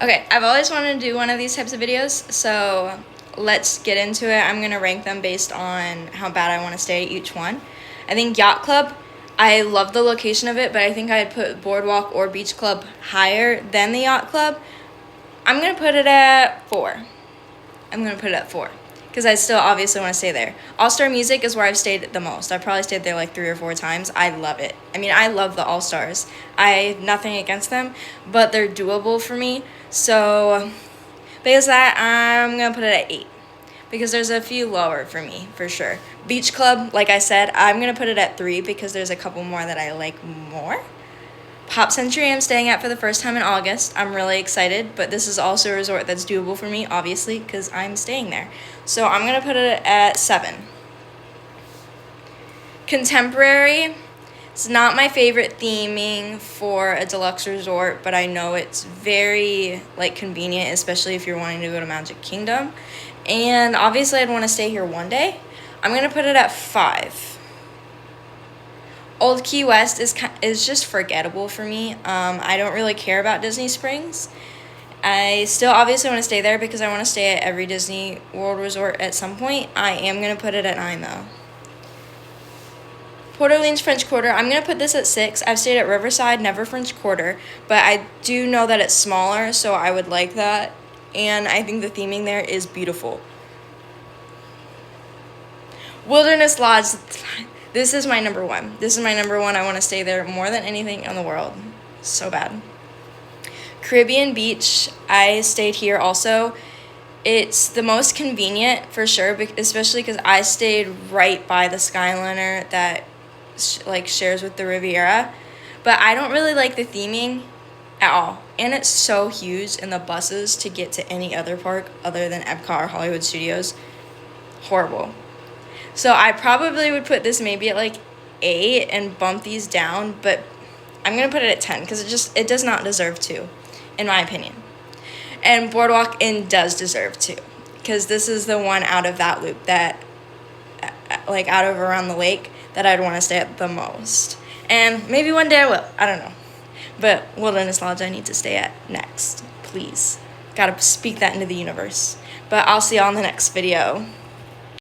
Okay, I've always wanted to do one of these types of videos, so let's get into it. I'm gonna rank them based on how bad I want to stay at each one. I think Yacht Club, I love the location of it, but I think I'd put Boardwalk or Beach Club higher than the Yacht Club. I'm gonna put it at 4. Because I still obviously want to stay there. All Star Music is where I've stayed the most. I've probably stayed there like 3 or 4 times. I love it. I mean, I love the All Stars. I have nothing against them, but they're doable for me. So, because of that, I'm going to put it at 8. Because there's a few lower for me, for sure. Beach Club, like I said, I'm going to put it at 3 because there's a couple more that I like more. Pop Century I'm staying at for the first time in August. I'm really excited, but this is also a resort that's doable for me, obviously, because I'm staying there. So I'm going to put it at 7. Contemporary, it's not my favorite theming for a deluxe resort, but I know it's very convenient, especially if you're wanting to go to Magic Kingdom. And obviously I'd want to stay here one day. I'm going to put it at 5. Old Key West is just forgettable for me. I don't really care about Disney Springs. I still obviously want to stay there because I want to stay at every Disney World resort at some point. I am going to put it at 9 though. Port Orleans French Quarter, I'm going to put this at 6. I've stayed at Riverside, never French Quarter, but I do know that it's smaller, so I would like that. And I think the theming there is beautiful. Wilderness Lodge, this is my number 1. I want to stay there more than anything in the world. So bad. Caribbean Beach, I stayed here also. It's the most convenient for sure, especially because I stayed right by the Skyliner that shares with the Riviera. But I don't really like the theming at all. And it's so huge in the buses to get to any other park other than Epcot or Hollywood Studios. Horrible. So I probably would put this maybe at 8 and bump these down, but I'm going to put it at 10 because it does not deserve to, in my opinion. And Boardwalk Inn does deserve to, because this is the one out of that loop that, out of around the lake, that I'd want to stay at the most. And maybe one day I will. I don't know. But Wilderness Lodge I need to stay at next. Please. Gotta speak that into the universe. But I'll see y'all in the next video.